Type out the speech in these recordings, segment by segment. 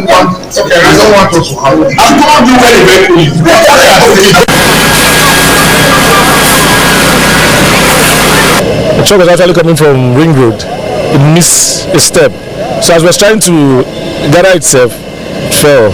don't want us to have it. I've told you where the vehicle is. The truck was actually coming from Ring Road. It missed a step. So as it was trying to gather itself, it fell.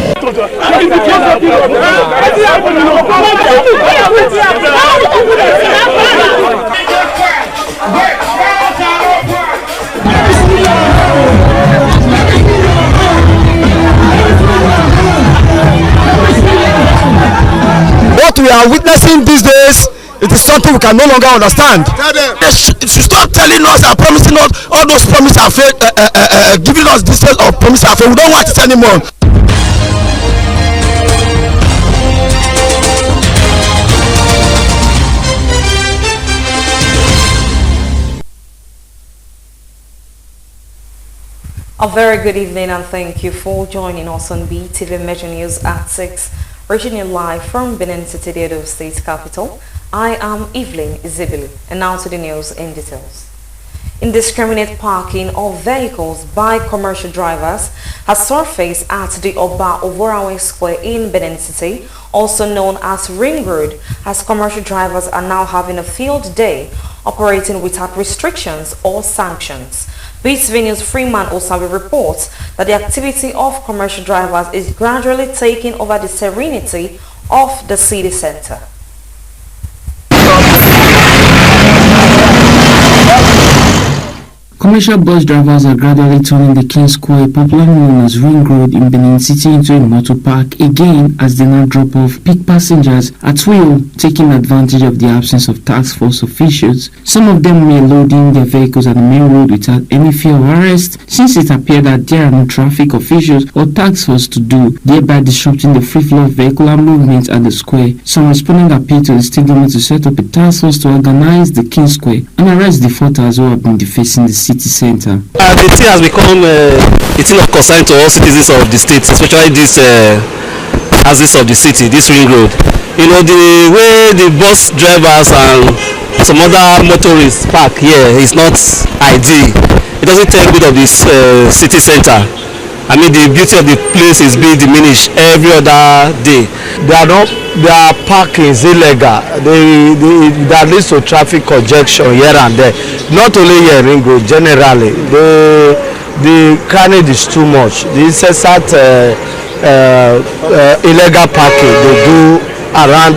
What we are witnessing these days, it is something we can no longer understand. They should stop telling us and promising us all those promises are fake, giving us this of promises are fake. We don't want it anymore. A very good evening and thank you for joining us on BeeTv Major News at 6, reaching you live from Benin City, the Edo State capital. I am Evelyn Izibili, and now to the news in details. Indiscriminate parking of vehicles by commercial drivers has surfaced at the Oba Ovorawe Square in Benin City, also known as Ring Road, as commercial drivers are now having a field day operating without restrictions or sanctions. BeeTv News Freeman Osawe reports that the activity of commercial drivers is gradually taking over the serenity of the city center. Commercial bus drivers are gradually turning the King Square, popularly known as Ring Road in Benin City, into a motor park again as they now drop off peak passengers at will, taking advantage of the absence of task force officials. Some of them may load in their vehicles at the main road without any fear of arrest, since it appeared that there are no traffic officials or task force to do, thereby disrupting the free flow of vehicular movement at the square. Some responding appeal to the state government to set up a task force to organize the King Square and arrest the defaulters who have been defacing the city center. The thing has become a thing of concern to all citizens of the state, especially this axis of the city, this Ring Road. You know, the way the bus drivers and some other motorists park here is not ideal. It doesn't take good of this city center. I mean, the beauty of the place is being diminished every other day. Their parking is illegal. That leads to traffic congestion here and there. Not only here in Ring Road, generally. The carnage is too much. The incessant illegal parking they do around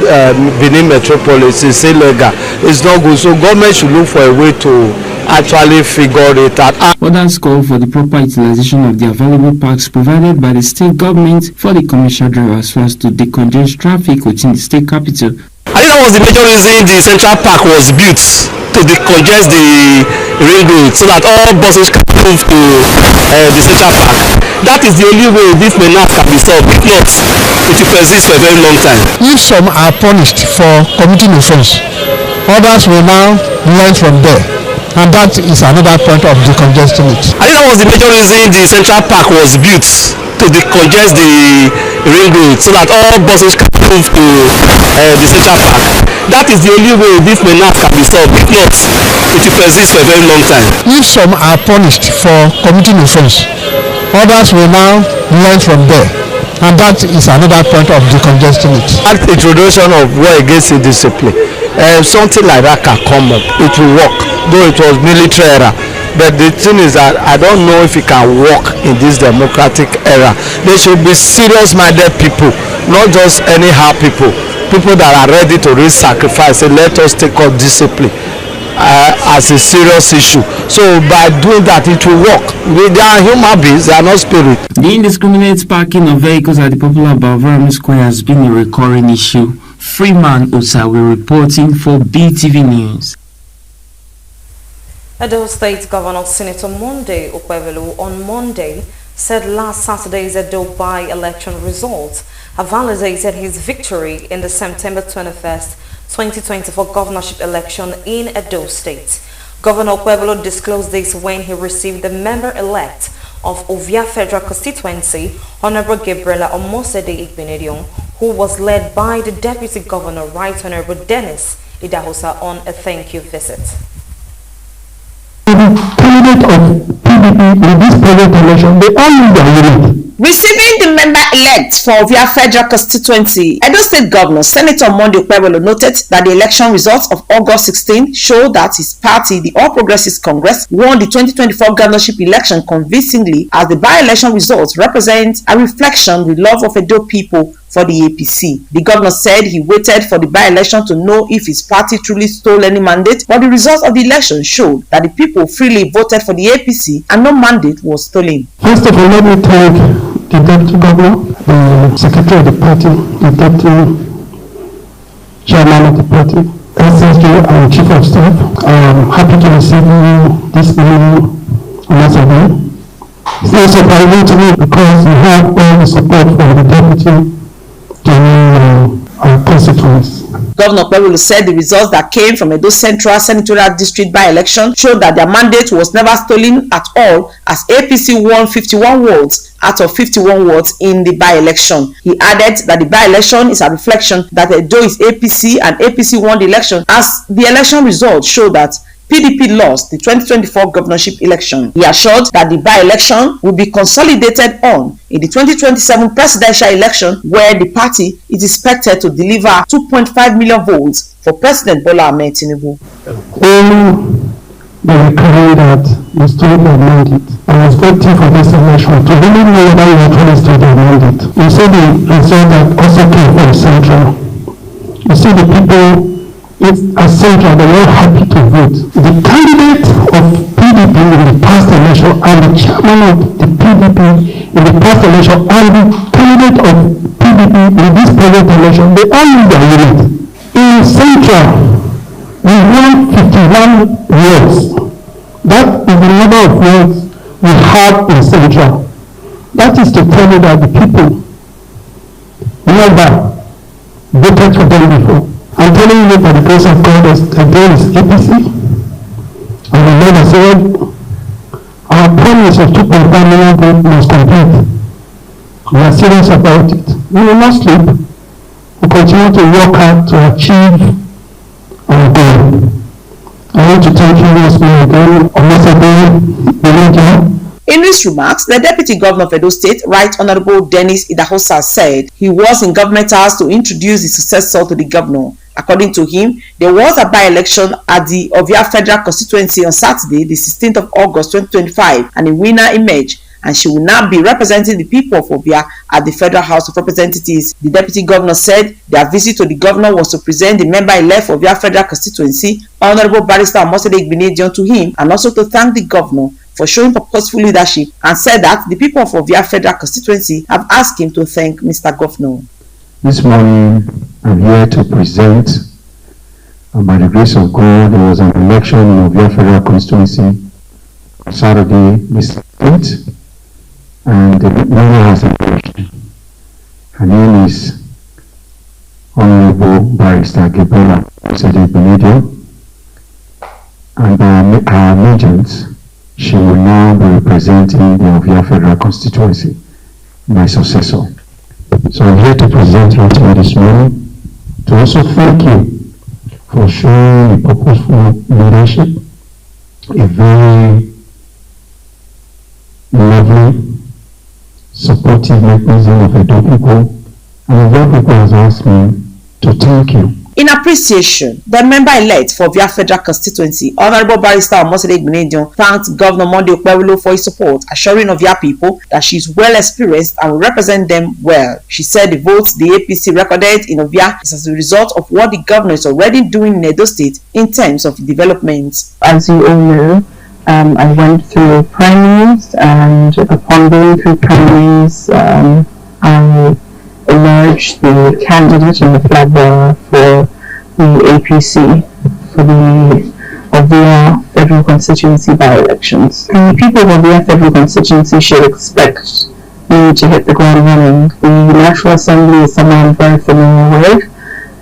Benin Metropolis is illegal. It's not good. So government should look for a way to actually figure it out. Others call for the proper utilization of the available parks provided by the state government for the commercial drivers so as to decongest traffic within the state capital. I think that was the major reason the Central Park was built, to decongest the Ring Road so that all buses can move to the Central Park. That is the only way this menace can be solved. If not, it will persist for a very long time. If some are punished for committing offense, others will now learn from there. And that is another point of decongesting it. I think that was the major reason the Central Park was built, to decongest the Ring Road so that all buses can move to the Central Park. That is the only way this menace can be solved. If not, it will persist for a very long time. If some are punished for committing offense, others will now learn from there. And that is another point of decongesting it. That introduction of war against indiscipline, something like that can come up. It will work, though it was military era. But the thing is that I don't know if it can work in this democratic era. There should be serious-minded people, not just anyhow people. People that are ready to risk sacrifice and let us take up discipline as a serious issue. So by doing that, it will work. They are human beings, they are not spirit. The indiscriminate parking of vehicles at the popular Ovorawe Square has been a recurring issue. Freeman Osawe reporting for BeeTv News. Edo State Governor Senator Monday Okwevelu on Monday said last Saturday's Edo by-election results have validated his victory in the September 21st, 2024 governorship election in Edo State. Governor Okwevelu disclosed this when he received the member-elect of Ovia Federal Constituency, Honorable Gabriela Omosede Igbenedion, who was led by the Deputy Governor, Right Honorable Dennis Idahosa, on a thank-you visit. The candidate of PDP in this present election, they all knew their unit. Receiving the member-elect for Ovia Federal Constituency, Edo State Governor Senator Monday Okpebholo noted that the election results of August 16 show that his party, the All Progressives Congress, won the 2024 governorship election convincingly, as the by-election results represent a reflection of the love of Edo people for the APC. The governor said he waited for the by-election to know if his party truly stole any mandate, but the results of the election showed that the people freely voted for the APC and no mandate was stolen. First of all, let me thank the deputy governor, the secretary of the party, the deputy chairman of the party, SSG and chief of staff. I am happy to receive you this evening once again. It's not surprising to me because you have all the support from the deputy constituents. Governor Okpebholo said the results that came from Edo Central Senatorial District by-election showed that their mandate was never stolen at all, as APC won 51 wards out of 51 wards in the by-election. He added that the by-election is a reflection that Edo is APC and APC won the election, as the election results show that PDP lost the 2024 governorship election. He assured that the by-election will be consolidated on in the 2027 presidential election, where the party is expected to deliver 2.5 million votes for President Bola Ahmed Tinubu. They were crying that you stole their mandate. I was voting for this election to really know whether you actually stole their mandate. You see the result that also came from Central. You see the people. It's essential, they were happy to vote. The candidate of PDP in the past election and the chairman of the PDP in the past election and the candidate of PDP in this present election, they all knew their unit. In Central, we won 51 wards. That is the number of wards we have in Central. That is to tell you that the people never voted for them before. I'm telling you, by the grace of God, again is APC. And the Lord has said, our promise of 2.5 million votes must complete. We are serious about it. We will not sleep. We continue to work hard to achieve our goal. I want to thank you once more again, In his remarks, the Deputy Governor of Edo State, Right Honorable Dennis Idahosa, said he was in Government House to introduce the successor to the governor. According to him, there was a by-election at the Ovia Federal Constituency on Saturday, the 16th of August 2025, and a winner emerged, and she will now be representing the people of Ovia at the Federal House of Representatives. The Deputy Governor said their visit to the governor was to present the member-elect for Ovia Federal Constituency, Honorable Barrister Omosede Igbinedion, to him, and also to thank the governor for showing purposeful leadership, and said that the people of Ovia Federal Constituency have asked him to thank Mr. Governor. This morning, I'm here to present, and by the grace of God, there was an election in Ovia Federal Constituency on Saturday, this 8th, and the winner has emerged. Her name is Honorable Barrister Gabriela Omosede Igbinedion, and by her emergence, she will now be representing the Ovia Federal Constituency, my successor. So I'm here to present you to you this morning to also thank you for showing a purposeful leadership, a very lovely, supportive mechanism of Edo people, and Edo people has asked me to thank you. In appreciation, the member-elect for Ovia Federal Constituency, Honorable Barrister Omosede Igbinedion, thanked Governor Monday Okpebholo for his support, assuring Ovia people that she is well experienced and will represent them well. She said the votes the APC recorded in Ovia is as a result of what the governor is already doing in Edo State in terms of development. As you all know, I went through primaries, and upon going through primaries, I emerged the candidate and the flag bearer for the APC for the Ovia Federal Constituency by-elections. The people of Ovia Federal Constituency should expect me to hit the ground running. The National Assembly is something I'm very familiar with,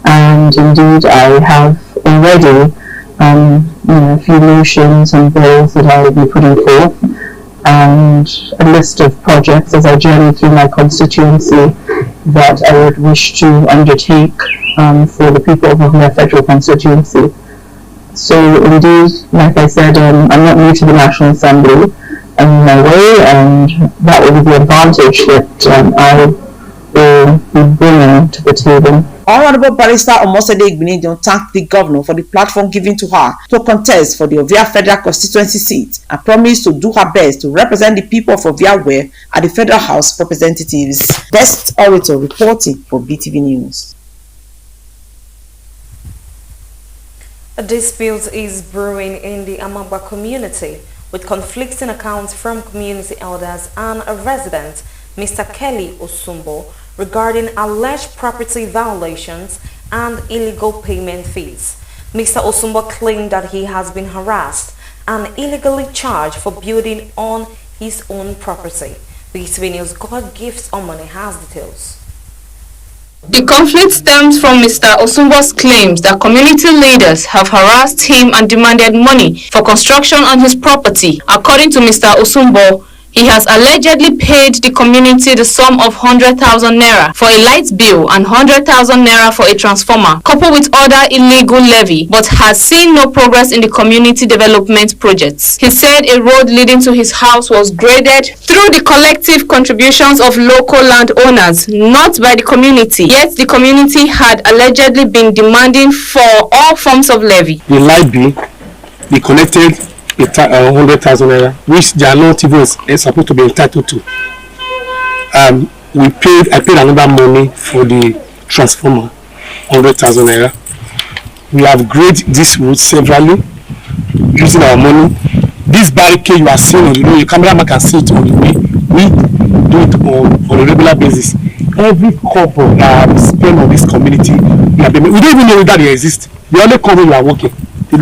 and indeed I have already a few motions and bills that I will be putting forth, and a list of projects as I journey through my constituency that I would wish to undertake for the people of my federal constituency. So indeed, like I said, I'm not new to the National Assembly. my way, and that will be the advantage that I will be bringing to the table. Honorable Barrister Omosede Igbinedion thanked the governor for the platform given to her to contest for the Ovia Federal Constituency seat and promised to do her best to represent the people of Ovia West at the Federal House of Representatives. Best Orator reporting for BeeTv News. A dispute is brewing in the Amagba community with conflicting accounts from community elders and a resident, Mr. Kelly Osumbo, regarding alleged property violations and illegal payment fees. Mr. Osumbo claimed that he has been harassed and illegally charged for building on his own property. BeeTv News God Gives Omone has details. The conflict stems from Mr. Osumbo's claims that community leaders have harassed him and demanded money for construction on his property. According to Mr. Osumbo, he has allegedly paid the community the sum of 100,000 naira for a light bill and 100,000 naira for a transformer, coupled with other illegal levy, but has seen no progress in the community development projects. He said a road leading to his house was graded through the collective contributions of local landowners, not by the community. Yet the community had allegedly been demanding for all forms of levy. The light bill, they collected 100,000 naira, which they are not even supposed to be entitled to. I paid another money for the transformer, 100,000 naira. We have graded this road severally using our money. This barricade you are seeing on the road, your cameraman can see it on the way. We do it on a regular basis. Every couple that we spend on this community, we don't even know that they exist. The only couple you are working. They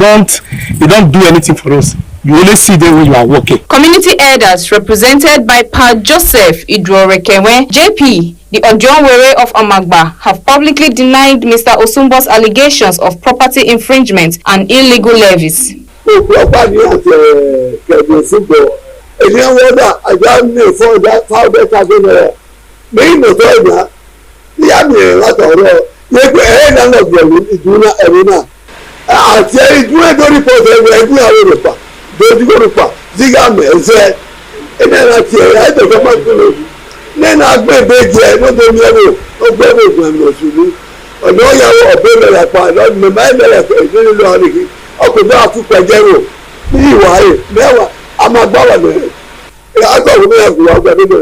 don't do anything for us. You only see them when you are working. Community elders represented by Pa Joseph Idrorekewe, JP, the Ojonwere of Amagba, have publicly denied Mr. Osumbo's allegations of property infringement and illegal levies. àti ìdúró lórí pọ̀sẹ̀ ẹgbẹ́ àwọn olùpà lójú olùpà zígà mẹ́sẹ̀ ẹ̀nà ti ẹ̀yà ìdọ̀gbẹ́ máa ń tó lójú nínú agbẹ́gbẹ́jì ẹ̀ lọ́dọ̀ mi ẹ̀rọ ọgbẹ́rún ìgbàmì òṣèlú ọ̀nà ọ̀yàwó ọ̀bẹ́ mẹ́rẹ̀ pa lọ́dún mẹ́má ẹ̀mẹ́rẹ̀ pẹ̀ ìdílé lọ́wọ́ nìkí ọkùnrin àtúpẹ̀ jẹ́rò ní ìwà rẹ̀ mẹ́wàá a máa gbá wà lẹ́rẹ̀ àgbàwọ̀ mẹ́rẹ̀ kò wá gbà nínú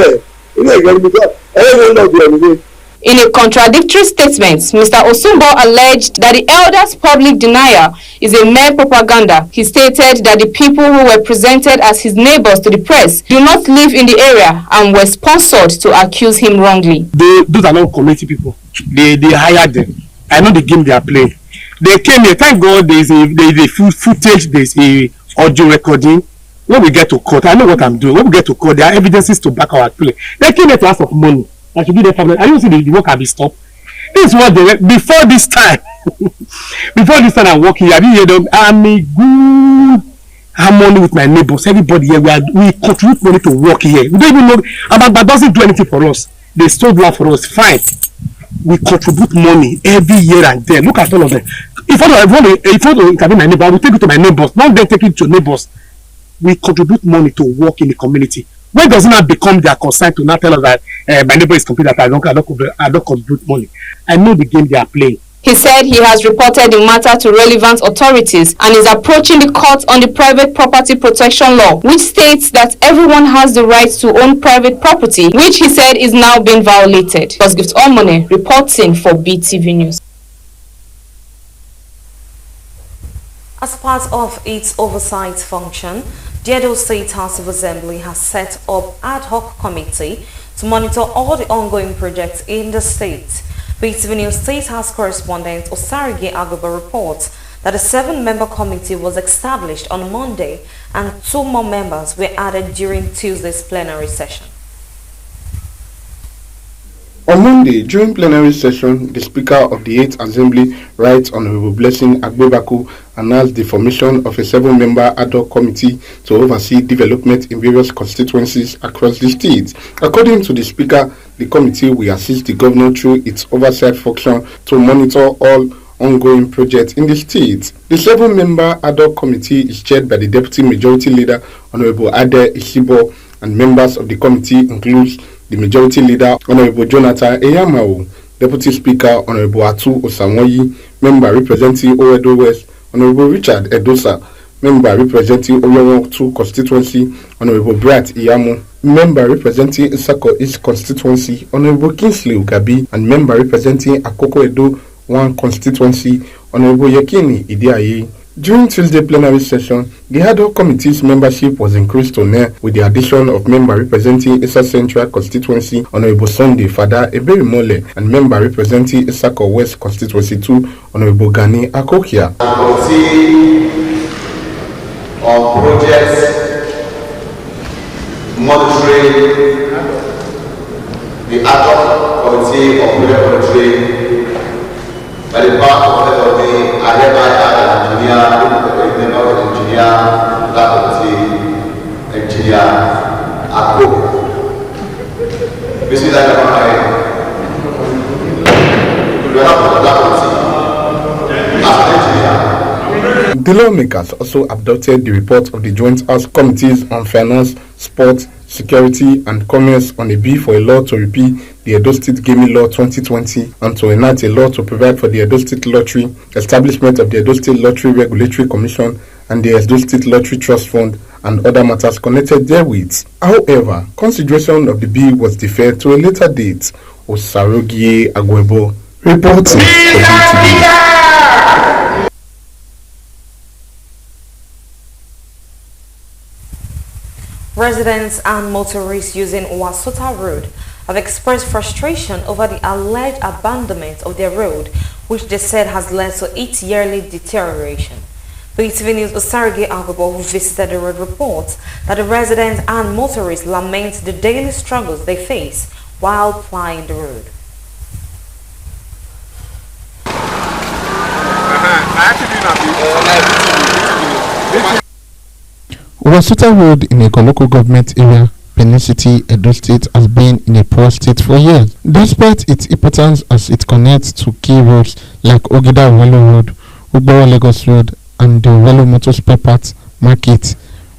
ẹ̀ nínú ẹ̀gẹ́ In a contradictory statement, Mr. Osumbo alleged that the elders' public denial is a mere propaganda. He stated that the people who were presented as his neighbors to the press do not live in the area and were sponsored to accuse him wrongly. Those are not community people. They hired them. I know the game they are playing. They came here. Thank God there is a footage, there is a audio recording. When we get to court, I know what I'm doing. When we get to court, there are evidences to back our play. They came here to ask for money. I should be there for them. I don't see the work can be stopped. This is what they before this time. Before this time I'm working here, I didn't hear them. I'm a good harmony with my neighbors. Everybody here, we contribute money to work here. We don't even know Amagba doesn't do anything for us. They stole land for us. Fine. We contribute money every year and then. Look at all of them. If I want to intervene my neighbor, I will take it to my neighbors. Don't then take it to neighbors. We contribute money to work in the community. When does it not become their concern to not tell us that my neighbor is complete, that I don't contribute money? I know the game they are playing. He said he has reported the matter to relevant authorities and is approaching the court on the private property protection law, which states that everyone has the right to own private property, which he said is now being violated. Gift Omone reporting for BeeTv News. As part of its oversight function, the Edo State House of Assembly has set up ad hoc committee to monitor all the ongoing projects in the state. BeeTv News State House correspondent Osarige Agoba reports that a 7-member committee was established on Monday and 2 more members were added during Tuesday's plenary session. On Monday, during plenary session, the Speaker of the 8th Assembly, Right Honorable Blessing Agbebaku, announced the formation of a 7-member ad hoc committee to oversee development in various constituencies across the state. According to the Speaker, the committee will assist the governor through its oversight function to monitor all ongoing projects in the state. The 7-member ad hoc committee is chaired by the Deputy Majority Leader, Honorable Ade Isibo, and members of the committee include the Majority Leader, Honorable Jonathan Eyamao, Deputy Speaker, Honorable Atu Osamoyi, Member representing Oedo West, Honorable Richard Edosa, Member representing Olorun 2 constituency, Honorable Bright Iyamu, Member representing Isako East constituency, Honorable Kingsley Ugabi, and Member representing Akoko Edo 1 constituency, Honorable Yekini Idiaye. During Tuesday plenary session, the ad hoc committee's membership was increased to 9 with the addition of member representing Issa Central constituency, Honorable Sunday Fada Eberimole, and member representing Isako West constituency 2, Honorable Gani Akokia. On projects monitoring the ad hoc committee of project monitoring by the part of the I hereby add an engineer, member of the engineer, that committee, engineer Akko. This is like The lawmakers also adopted the report of the Joint House Committees on Finance, Sport, Security and Commerce on a bill for a law to repeal the Edo State Gaming Law 2020 and to enact a law to provide for the Edo State Lottery, establishment of the Edo State Lottery Regulatory Commission and the Edo State Lottery Trust Fund and other matters connected therewith. However, consideration of the bill was deferred to a later date. Osarogie Agwebo reporting for BeeTv. Residents and motorists using Wasota Road have expressed frustration over the alleged abandonment of their road, which they said has led to its yearly deterioration. BeeTv News Osarige Agwebo, who visited the road, reports that the residents and motorists lament the daily struggles they face while plying the road. Wasota Road in a local government area, Benin City, Edo State, has been in a poor state for years. Despite its importance as it connects to key roads like Ogida Welo Road, Ugbawa Lagos Road, and the Welo Motor Spare Parts Market,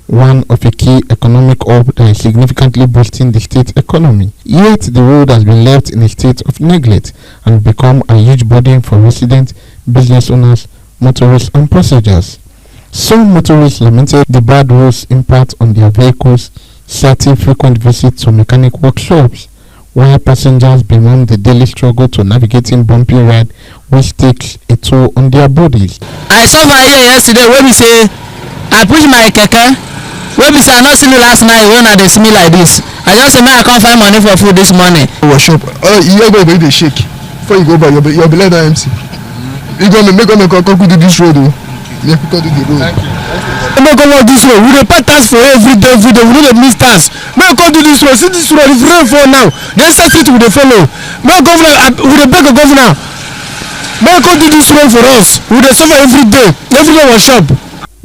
one of a key economic hub that is significantly boosting the state economy. Yet the road has been left in a state of neglect and become a huge burden for residents, business owners, motorists, and passengers. Some motorists lamented the bad roads' impact on their vehicles, citing frequent visits to mechanic workshops, while passengers bemoan the daily struggle to navigating bumpy ride, which takes a toll on their bodies. I saw my ear yesterday when we say I push my keke. When we say I not see me last night when they see me like this. I just say man I can't find money for food this morning. Workshop. You go by the shake. Before you go by, you'll be like that MC. You go make do this road. Make people do the road. Make come this road. We dey pay tax for every day. We don't miss tax. Make come do this road. See this road. If rain fall now, then set it we dey follow. Make governor. We dey beg the governor. Make come do this road for us. We dey suffer every day. Every day workshop.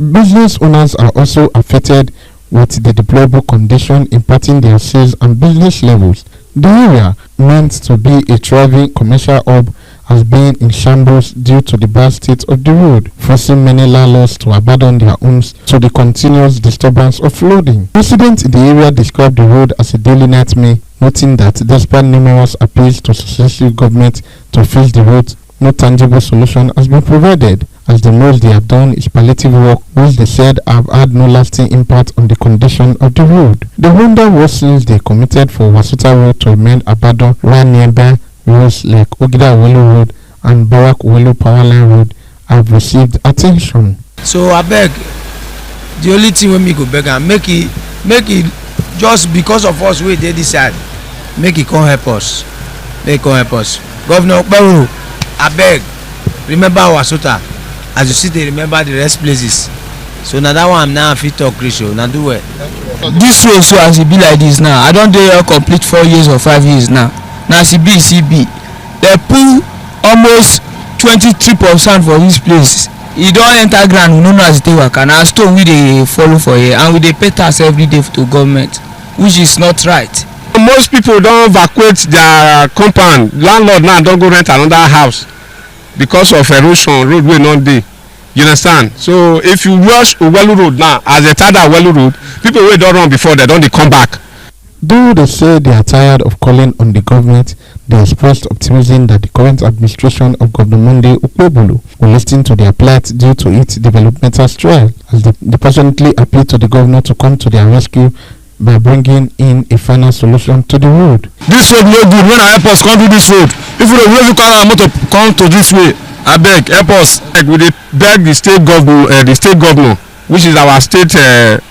Business owners are also affected with the deplorable condition impacting their sales and business levels. The area, meant to be a thriving commercial hub, has been in shambles due to the bad state of the road, forcing many landlords to abandon their homes to the continuous disturbance of flooding. Residents in the area described the road as a daily nightmare, noting that despite numerous appeals to successive governments to fix the roads, no tangible solution has been provided, as the most they have done is palliative work, which they said have had no lasting impact on the condition of the road. The wonder was since they committed for Wasota Road to remain abandoned while nearby roads like Ogida Welo Road and Barak Welo Powerline Road have received attention. So I beg, the only thing when me go beg and make it just because of us we dey this side, make it come help us. Make it come help us. Governor Okpero, I beg, remember Wasota as you see they remember the rest places. So now that one now fit talk ratio, now do it. This road so as it be like this now, I don't do complete 4 years or 5 years now. Now CB, they pull almost 23% for this place. You don't enter ground, we don't know as they work, and our stone we they follow for here, and we they pay tax every day to government, which is not right. Most people don't evacuate their compound. Landlord now don't go rent another house. because of erosion road wey no dey. You understand? So if you rush Owelu road now, as a tada Owelu road, people wey don run before, they don dey come back. Though they say they are tired of calling on the government, they expressed optimism that the current administration of Governor Monday Okpebholo will listen to their plight due to its developmental stride, as they passionately appeal to the governor to come to their rescue by bringing in a final solution to the road. This road no good. When I help us come to this road, if we don't carry our motor come to this way, I beg help us. Like we dey beg the state governor, which is our state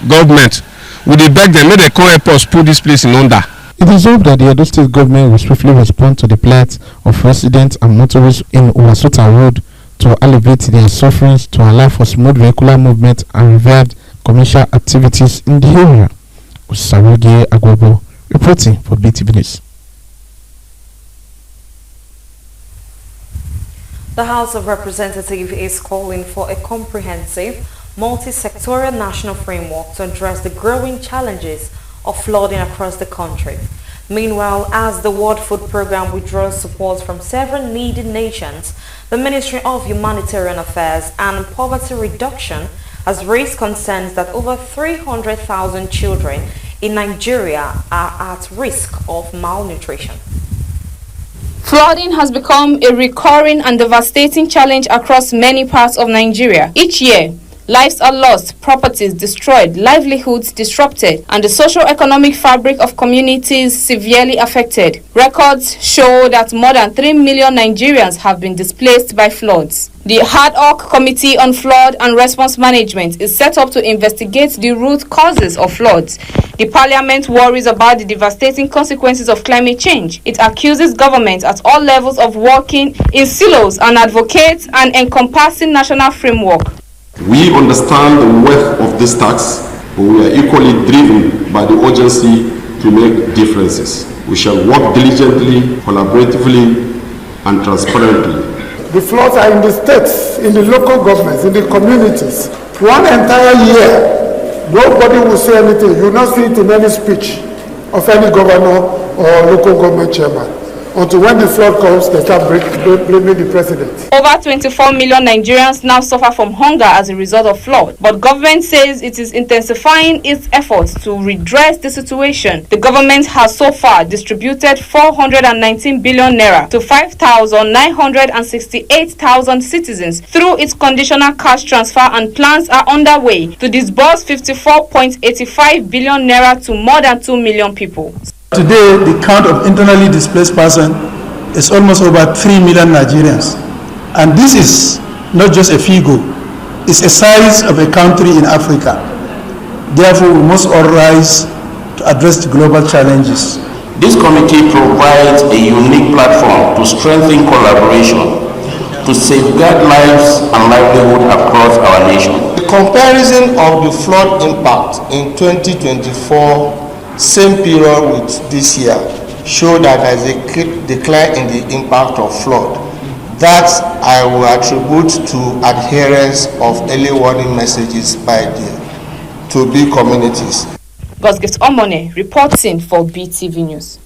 government. We dey beg them, make they come help us put this place in order. It is hoped that the Edo State government will swiftly respond to the plight of residents and motorists in Owasota Road to alleviate their sufferings, to allow for smooth vehicular movement and revived commercial activities in the area. Usarugie Agwabo reporting for BeeTv News. The House of Representatives is calling for a comprehensive, multi-sectoral national framework to address the growing challenges of flooding across the country. Meanwhile, as the World Food Programme withdraws support from several needy nations, the Ministry of Humanitarian Affairs and Poverty Reduction has raised concerns that over 300,000 children in Nigeria are at risk of malnutrition. Flooding has become a recurring and devastating challenge across many parts of Nigeria. Each year, lives are lost, properties destroyed, livelihoods disrupted, and the socio-economic fabric of communities severely affected. Records show that more than 3 million Nigerians have been displaced by floods. The Ad Hoc Committee on Flood and Response Management is set up to investigate the root causes of floods. The Parliament worries about the devastating consequences of climate change. It accuses governments at all levels of working in silos and advocates an encompassing national framework. We understand the worth of this task, but we are equally driven by the urgency to make differences. We shall work diligently, collaboratively, and transparently. The floods are in the states, in the local governments, in the communities. One entire year, nobody will say anything. You will not see it in any speech of any governor or local government chairman. Until when the flood comes, they start blaming the president. Over 24 million Nigerians now suffer from hunger as a result of flood. But government says it is intensifying its efforts to redress the situation. The government has so far distributed 419 billion naira to 5,968,000 citizens through its conditional cash transfer, and plans are underway to disburse 54.85 billion naira to more than 2 million people. Today, the count of internally displaced persons is almost over 3 million Nigerians. And this is not just a figure, it's a size of a country in Africa. Therefore, we must all rise to address the global challenges. This committee provides a unique platform to strengthen collaboration, to safeguard lives and livelihood across our nation. The comparison of the flood impact in 2024 same period with this year show that there is a decline in the impact of flood. That I will attribute to adherence of early warning messages by the to-be communities. Gosgift Omone reporting for BeeTv News.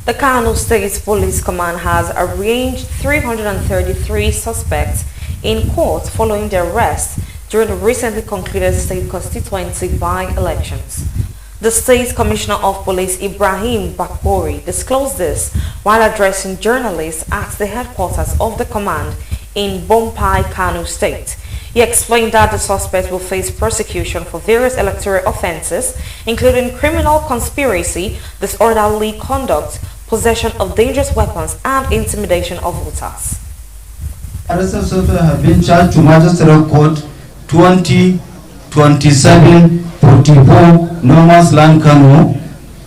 The Kano State Police Command has arraigned 333 suspects in court following their arrest during the recently concluded state constituency by-elections. The State Commissioner of Police Ibrahim Bakori disclosed this while addressing journalists at the headquarters of the command in Bompai, Kano State. He explained that the suspects will face prosecution for various electoral offences, including criminal conspiracy, disorderly conduct, possession of dangerous weapons, and intimidation of voters. Arrested suspects have been charged to Magistrate Court 20-27-44 Normas Land Kano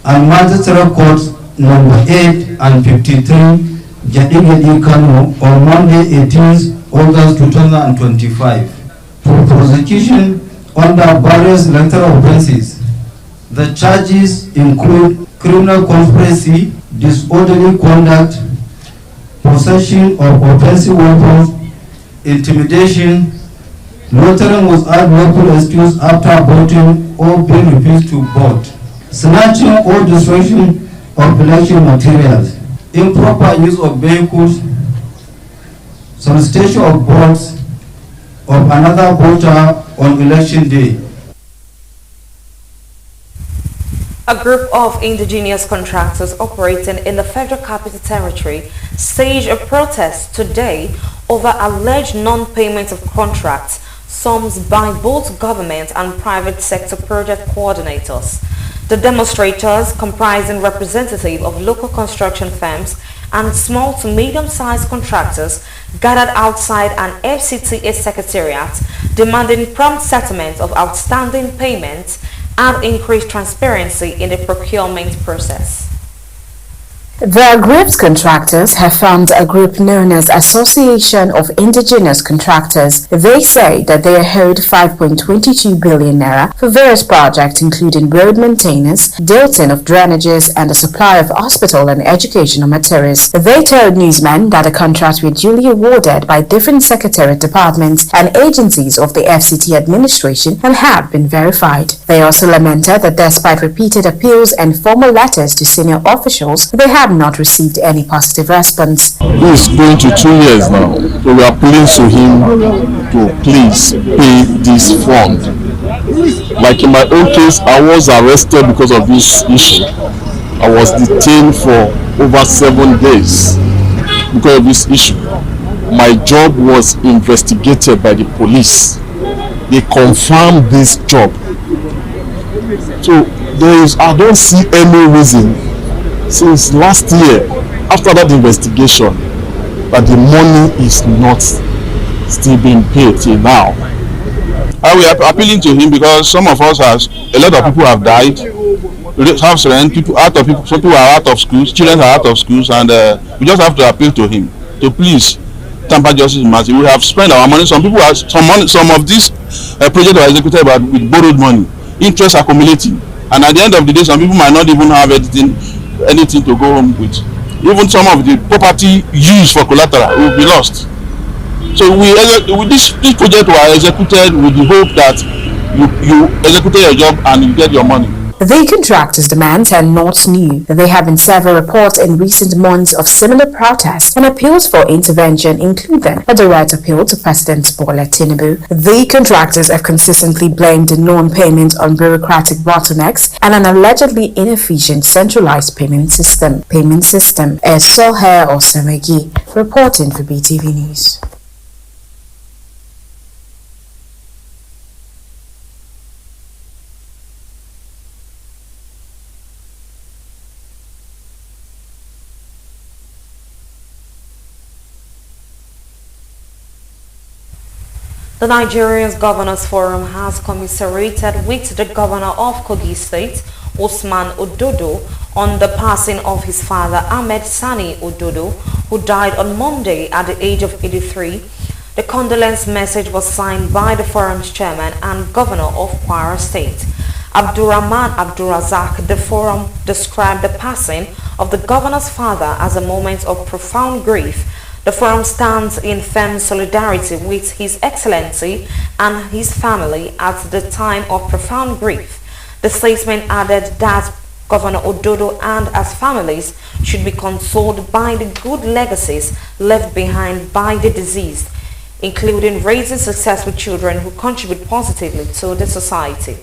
and Magistrate Court number 8 and 53 Jadi Kano on Monday 18th August 2025 for prosecution under various electoral offences. The charges include criminal conspiracy, disorderly conduct, possession of offensive weapons, intimidation, loitering without lawful excuse after voting or being refused to vote, snatching or destruction of election materials, improper use of vehicles, solicitation of votes of another voter on election day. A group of indigenous contractors operating in the Federal Capital Territory staged a protest today over alleged non-payment of contracts sums by both government and private sector project coordinators. The demonstrators, comprising representatives of local construction firms and small to medium-sized contractors, gathered outside an FCTA secretariat demanding prompt settlement of outstanding payments and increased transparency in the procurement process. The group's contractors have formed a group known as Association of Indigenous Contractors. They say that they are owed 5.22 billion naira for various projects including road maintenance, dilting of drainages and the supply of hospital and educational materials. They told newsmen that the contracts were duly awarded by different secretariat departments and agencies of the FCT administration and have been verified. They also lamented that despite repeated appeals and formal letters to senior officials, they have not received any positive response. He is going to 2 years now, so we are appealing to him to please pay this fund. Like in my own case, I was arrested because of this issue. I was detained for over 7 days because of this issue. My job was investigated by the police. They confirmed this job. So I don't see any reason since last year, after that investigation, that the money is not still being paid till now. We are appealing to him because some of us a lot of people have died. House rent, some people are out of schools, children are out of schools, and we just have to appeal to him to please tamper justice mercy. We have spent our money. Some people have some of these projects are executed with borrowed money, interest accumulating, and at the end of the day, some people might not even have anything to go home with. Even some of the property used for collateral will be lost. So this project was executed with the hope that you executed your job and you get your money. The contractors' demands are not new. There have been several reports in recent months of similar protests and appeals for intervention, including a direct appeal to President Bola Tinubu. The contractors have consistently blamed the non-payment on bureaucratic bottlenecks and an allegedly inefficient centralized payment system. Sohe Osemegi, reporting for BeeTv News. The Nigerian Governors Forum has commiserated with the Governor of Kogi State, Usman Ododo, on the passing of his father, Ahmed Sani Ododo, who died on Monday at the age of 83. The condolence message was signed by the forum's chairman and Governor of Kwara State, Abdurrahman Abdurazak. The forum described the passing of the governor's father as a moment of profound grief. The forum stands in firm solidarity with His Excellency and his family at the time of profound grief. The statement added that Governor Ododo and his families should be consoled by the good legacies left behind by the deceased, including raising successful children who contribute positively to the society.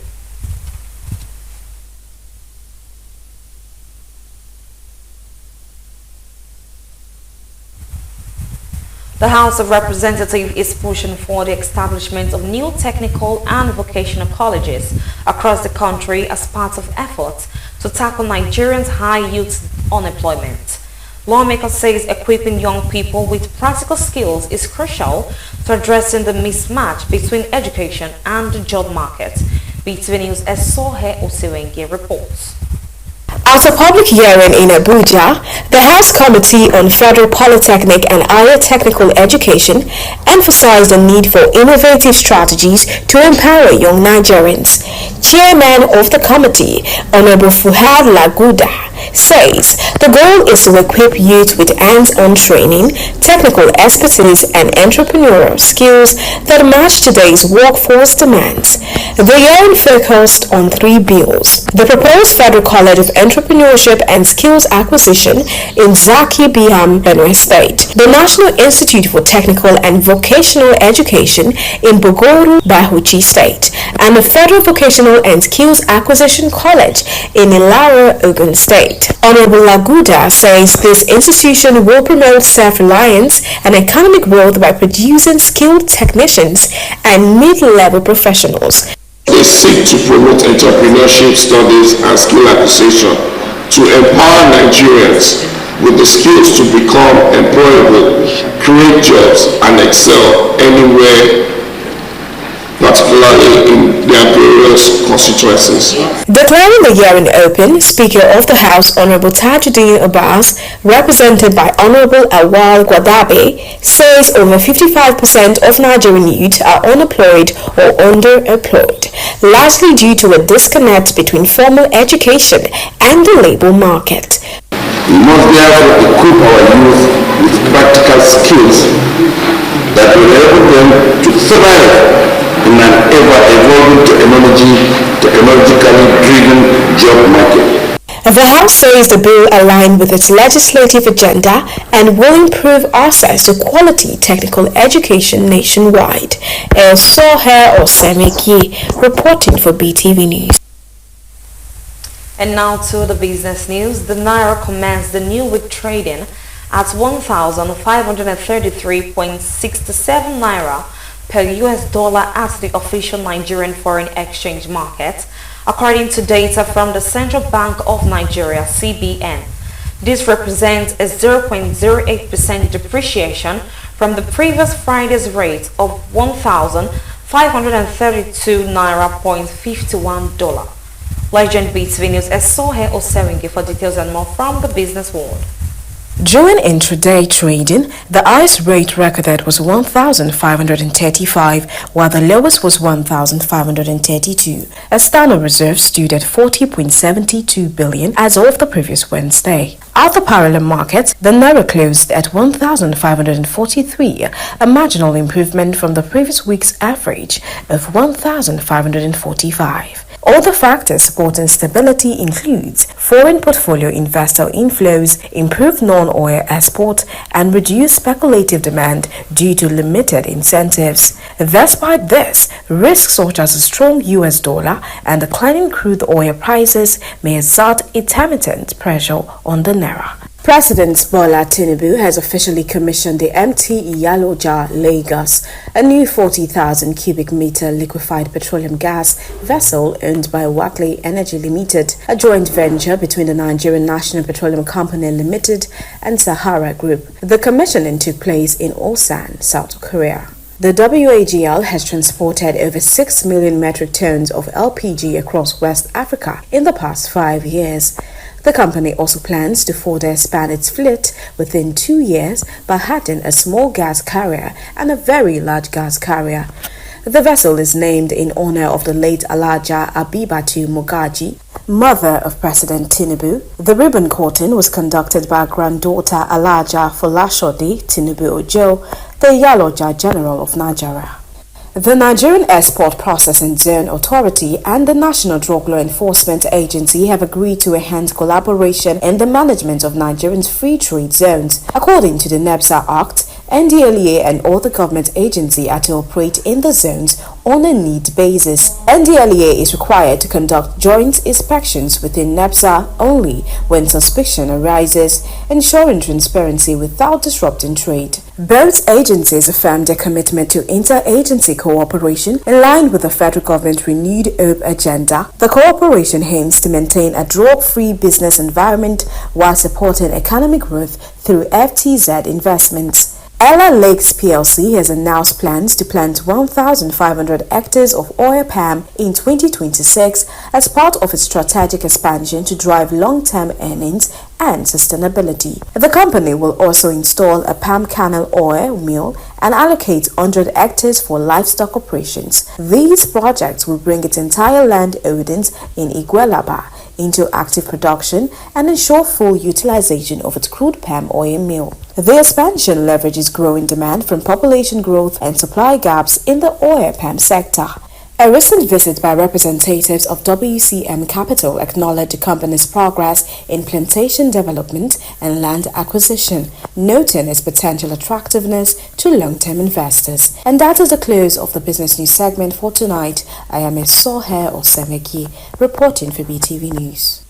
The House of Representatives is pushing for the establishment of new technical and vocational colleges across the country as part of efforts to tackle Nigerians' high youth unemployment. Lawmakers say equipping young people with practical skills is crucial to addressing the mismatch between education and the job market. BeeTv News' Sohe Osewenge reports. At a public hearing in Abuja, the House Committee on Federal Polytechnic and Higher Technical Education emphasized the need for innovative strategies to empower young Nigerians. Chairman of the committee, Honorable Fuhad Laguda, says the goal is to equip youth with hands-on training, technical expertise, and entrepreneurial skills that match today's workforce demands. The hearing focused on 3 bills: the proposed Federal College of Entrepreneurship and Skills Acquisition in Zaki Biam, Benue State, the National Institute for Technical and Vocational Education in Bogoru, Bauchi State, and the Federal Vocational and Skills Acquisition College in Ilara, Ogun State. Honorable Laguda says this institution will promote self-reliance and economic growth by producing skilled technicians and mid-level professionals. They seek to promote entrepreneurship studies and skill acquisition to empower Nigerians with the skills to become employable, create jobs, and excel anywhere, particularly in their various constituencies. Declaring the hearing open, Speaker of the House Honorable Tajuddin Abbas, represented by Honorable Awal Gwadabe, says over 55% of Nigerian youth are unemployed or underemployed, largely due to a disconnect between formal education and the labor market. We must therefore equip our youth with practical skills that will enable them to thrive in an ever-evolving technologically driven job market. The House says the bill aligned with its legislative agenda and will improve access to quality technical education nationwide. Soher Osemeki reporting for BeeTv News. And now to the business news. The Naira commenced the new week trading at 1,533.67 Naira per US dollar at the official Nigerian foreign exchange market, according to data from the Central Bank of Nigeria, CBN. This represents a 0.08% depreciation from the previous Friday's rate of 1,532 Naira.51. Legend BeeTv News Sohe Oseringi for details and more from the business world. During intraday trading, the highest rate recorded was 1,535, while the lowest was 1,532. A standard reserve stood at 40.72 billion as of the previous Wednesday. At the parallel market, the Naira closed at 1,543, a marginal improvement from the previous week's average of 1,545. Other factors supporting stability includes foreign portfolio investor inflows, improved non-oil export, and reduced speculative demand due to limited incentives. Despite this, risks such as a strong US dollar and declining crude oil prices may exert intermittent pressure on the Naira. President Bola Tinubu has officially commissioned the MT Iyaloja Lagos, a new 40,000 cubic meter liquefied petroleum gas vessel owned by Watley Energy Limited, a joint venture between the Nigerian National Petroleum Company Limited and Sahara Group. The commissioning took place in Ulsan, South Korea. The WAGL has transported over 6 million metric tons of LPG across West Africa in the past 5 years. The company also plans to further expand its fleet within 2 years by adding a small gas carrier and a very large gas carrier. The vessel is named in honor of the late Alhaja Abibatu Mogaji, mother of President Tinubu. The ribbon cutting was conducted by granddaughter Alhaja Folashode Tinubu Ojo, the Iyaloja General of Nigeria. The Nigerian Export Processing Zone Authority and the National Drug Law Enforcement Agency have agreed to enhance collaboration in the management of Nigerians' free trade zones. According to the NEPSA Act, NDLEA and other government agencies are to operate in the zones on a need basis. NDLEA is required to conduct joint inspections within NEPSA only when suspicion arises, ensuring transparency without disrupting trade. Both agencies affirmed their commitment to interagency cooperation in line with the federal government's renewed HOPE agenda. The cooperation aims to maintain a drug-free business environment while supporting economic growth through FTZ investments. Ella Lakes PLC has announced plans to plant 1,500 hectares of oil palm in 2026 as part of its strategic expansion to drive long-term earnings and sustainability. The company will also install a palm kernel oil mill and allocate 100 hectares for livestock operations. These projects will bring its entire land holdings in Iguelaba into active production and ensure full utilization of its crude palm oil mill. The expansion leverages growing demand from population growth and supply gaps in the oil palm sector. A recent visit by representatives of WCM Capital acknowledged the company's progress in plantation development and land acquisition, noting its potential attractiveness to long-term investors. And that is the close of the business news segment for tonight. I am Sohe Osemeki, reporting for BeeTv News.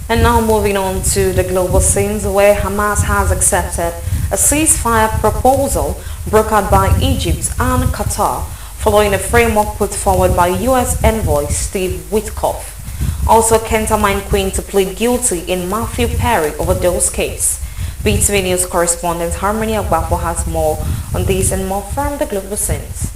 And now moving on to the global scenes, where Hamas has accepted a ceasefire proposal brokered by Egypt and Qatar, following a framework put forward by U.S. envoy Steve Witkoff. Also, Kentamain Queen to plead guilty in Matthew Perry overdose case. BeeTv News correspondent Harmony Agbapo has more on this and more from the global scenes.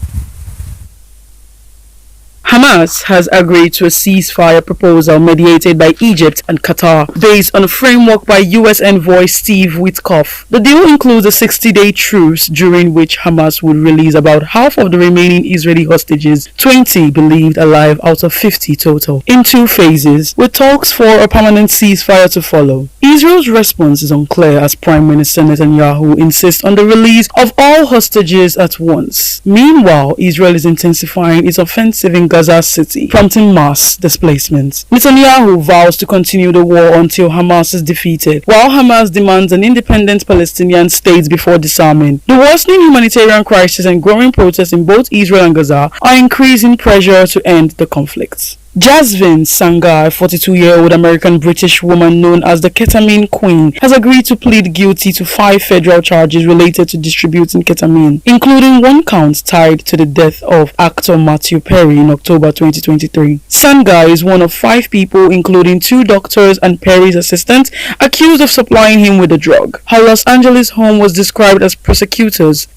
Hamas has agreed to a ceasefire proposal mediated by Egypt and Qatar, based on a framework by U.S. envoy Steve Witkoff. The deal includes a 60-day truce during which Hamas would release about half of the remaining Israeli hostages, 20 believed alive out of 50 total, in 2 phases, with talks for a permanent ceasefire to follow. Israel's response is unclear as Prime Minister Netanyahu insists on the release of all hostages at once. Meanwhile, Israel is intensifying its offensive in Gaza City, prompting mass displacement. Netanyahu vows to continue the war until Hamas is defeated, while Hamas demands an independent Palestinian state before disarming. The worsening humanitarian crisis and growing protests in both Israel and Gaza are increasing pressure to end the conflict. Jasmine Sanga, a 42-year-old American-British woman known as the Ketamine Queen, has agreed to plead guilty to 5 federal charges related to distributing ketamine, including 1 count tied to the death of actor Matthew Perry in October 2023. Sanga is one of 5 people, including 2 doctors and Perry's assistant, accused of supplying him with the drug. Her Los Angeles home was described by prosecutors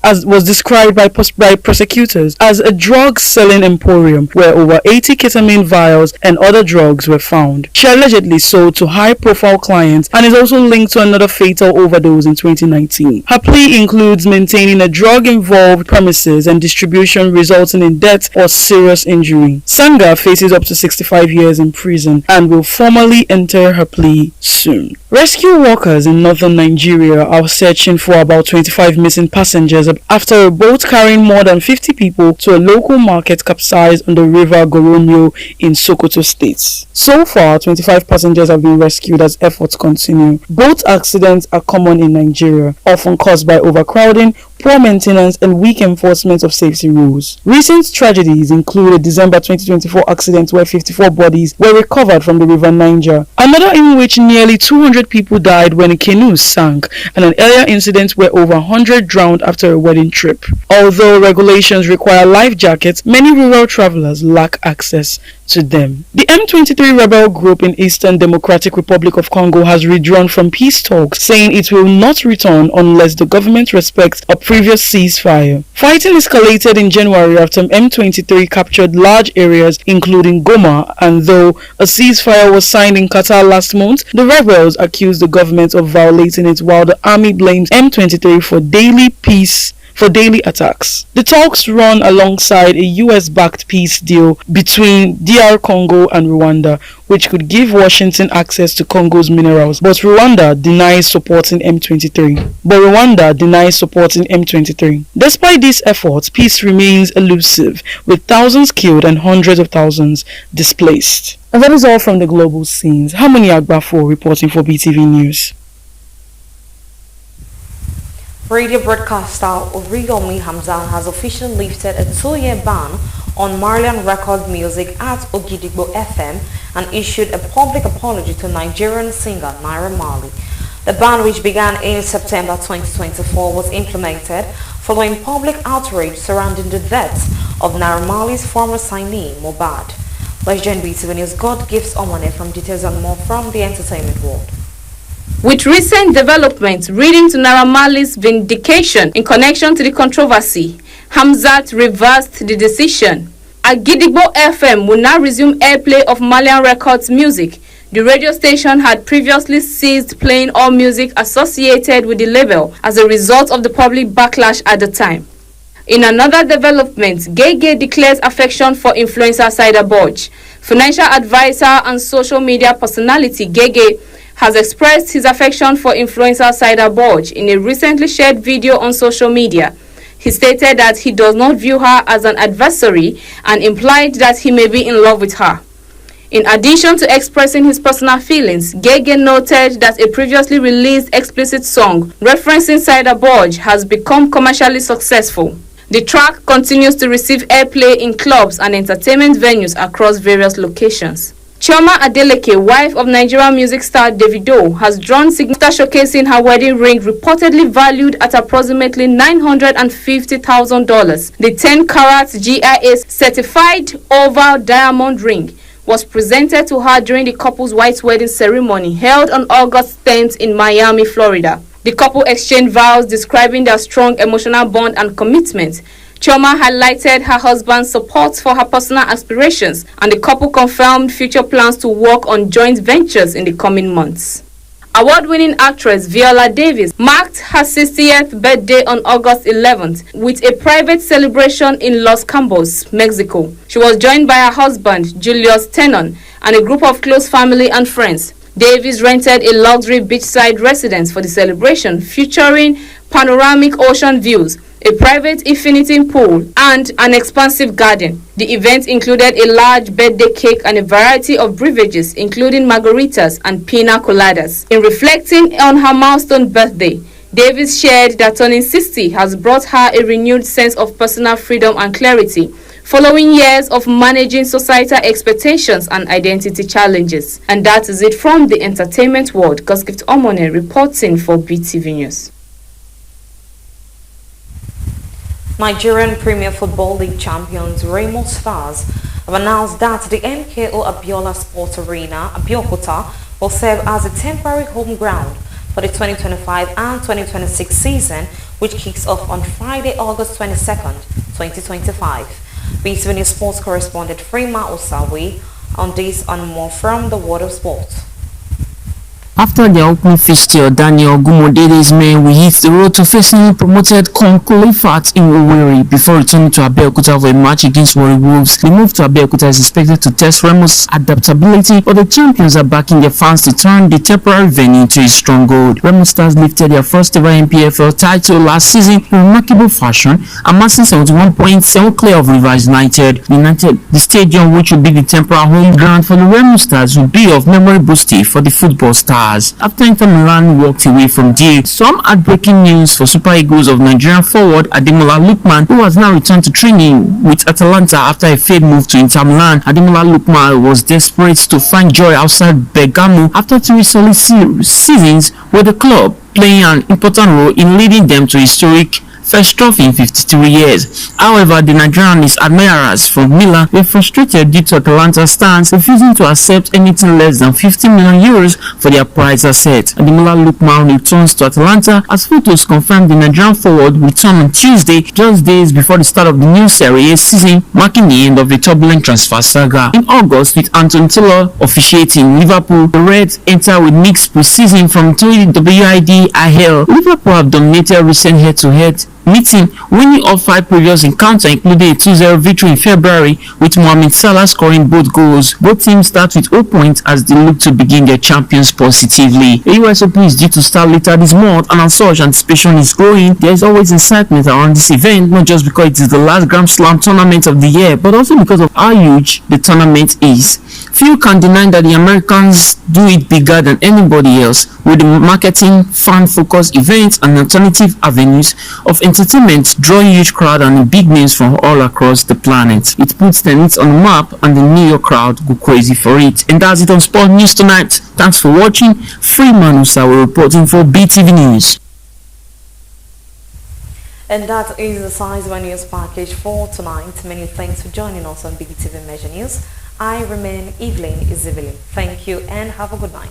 as a drug-selling emporium where over 80 ketamine vials and other drugs were found. She allegedly sold to high-profile clients and is also linked to another fatal overdose in 2019. Her plea includes maintaining a drug-involved premises and distribution resulting in death or serious injury. Sanga faces up to 65 years in prison and will formally enter her plea soon. Rescue workers in northern Nigeria are searching for about 25 missing passengers after a boat carrying more than 50 people to a local market capsized on the river Goronyo in Sokoto State. So far, 25 passengers have been rescued as efforts continue. Boat accidents are common in Nigeria, often caused by overcrowding, poor maintenance, and weak enforcement of safety rules. Recent tragedies include a December 2024 accident where 54 bodies were recovered from the river Niger, another in which nearly 200 people died when a canoe sank, and an earlier incident where over 100 drowned after a wedding trip. Although regulations require life jackets, many rural travelers lack access to them. The M23 rebel group in Eastern Democratic Republic of Congo has withdrawn from peace talks, saying it will not return unless the government respects a previous ceasefire. Fighting escalated in January after M23 captured large areas including Goma, and though a ceasefire was signed in Qatar last month, the rebels accused the government of violating it, while the army blames M23 for daily attacks. The talks run alongside a US-backed peace deal between DR Congo and Rwanda, which could give Washington access to Congo's minerals, but Rwanda denies supporting M23. Despite these efforts, peace remains elusive, with thousands killed and hundreds of thousands displaced. And that is all from the global scenes. Harmony Agbafo reporting for BeeTv News. Radio broadcaster Oriyomi Hamzan has officially lifted a 2-year ban on Marlian record music at Ogidigbo FM and issued a public apology to Nigerian singer Naira Marley. The ban, which began in September 2024, was implemented following public outrage surrounding the death of Naira Marley's former signee, Mohbad. Let's join BeeTv News God Gives Omane from details and more from the entertainment world. With recent developments leading to Naira Marley's vindication in connection to the controversy, Hamzat reversed the decision. Agidigbo FM will now resume airplay of Marlian Records music. The radio station had previously ceased playing all music associated with the label as a result of the public backlash at the time. In another development, Gege declares affection for influencer Saida Borj. Financial advisor and social media personality Gege has expressed his affection for influencer Saida Borj in a recently shared video on social media. He stated that he does not view her as an adversary and implied that he may be in love with her. In addition to expressing his personal feelings, Gege noted that a previously released explicit song referencing Saida Borge has become commercially successful. The track continues to receive airplay in clubs and entertainment venues across various locations. Chioma Adeleke, wife of Nigerian music star Davido, has drawn significant after showcasing her wedding ring reportedly valued at approximately $950,000. The 10-carat GIA certified oval diamond ring was presented to her during the couple's white wedding ceremony held on August 10th in Miami, Florida. The couple exchanged vows describing their strong emotional bond and commitment. Chioma highlighted her husband's support for her personal aspirations, and the couple confirmed future plans to work on joint ventures in the coming months. Award-winning actress Viola Davis marked her 60th birthday on August 11th with a private celebration in Los Cabos, Mexico. She was joined by her husband, Julius Tenon, and a group of close family and friends. Davis rented a luxury beachside residence for the celebration, featuring panoramic ocean views, a private infinity pool, and an expansive garden. The event included a large birthday cake and a variety of beverages, including margaritas and pina coladas. In reflecting on her milestone birthday, Davis shared that turning 60 has brought her a renewed sense of personal freedom and clarity, following years of managing societal expectations and identity challenges. And that is it from the entertainment world. Gossgift Omone reporting for BeeTv News. Nigerian Premier Football League champions Remo Stars have announced that the MKO Abiola Sports Arena, Abeokuta, will serve as a temporary home ground for the 2025 and 2026 season, which kicks off on Friday, August 22nd, 2025. BeeTv News Sports correspondent Freema Osawi on this and more from the world of sports. After their opening fixture, Daniel Gumodede's men will hit the road to facing promoted Konkolifat in Owerri before returning to Abeokuta for a match against Warri Wolves. The move to Abeokuta is expected to test Remo's adaptability, but the champions are backing their fans to turn the temporary venue into a stronghold. Remo Stars lifted their first ever NPFL title last season in remarkable fashion, amassing 71 points, 7 clear of Rivers United. The stadium, which will be the temporary home ground for the Remo Stars, will be of memory boosting for the football stars. After Inter Milan walked away from there, some heartbreaking news for Super Eagles of Nigerian forward Ademola Lookman, who has now returned to training with Atalanta after a failed move to Inter Milan. Ademola Lookman was desperate to find joy outside Bergamo after 3 solid seasons with the club, playing an important role in leading them to historic first trophy in 53 years. However, the Nigerianist admirers from Milan were frustrated due to Atalanta's stance, refusing to accept anything less than 50 million euros for their prize asset. Ademola Lookman returns to Atalanta as photos confirm the Nigerian forward return on Tuesday, just days before the start of the new Serie A season, marking the end of a turbulent transfer saga. In August, with Anthony Taylor officiating Liverpool, the Reds enter with mixed preseason from WID IHL. Liverpool have dominated recent head-to-head meeting, winning all 5 previous encounters, including a 2-0 victory in February, with Mohamed Salah scoring both goals. Both teams start with 0 points as they look to begin their champions positively. The US Open is due to start later this month, and as such, anticipation is growing. There is always excitement around this event, not just because it is the last Grand Slam tournament of the year, but also because of how huge the tournament is. Few can deny that the Americans do it bigger than anybody else, with the marketing, fan-focused events, and alternative avenues of entertainment drawing huge crowd and big names from all across the planet. It puts tennis on the map, and the New York crowd go crazy for it. And that's it on Sport News tonight. Thanks for watching. Freeman Usawa reporting for BeeTv News. And that is the size of our news package for tonight. Many thanks for joining us on BeeTv Measure News. I remain Evelyn Izibili. Thank you and have a good night.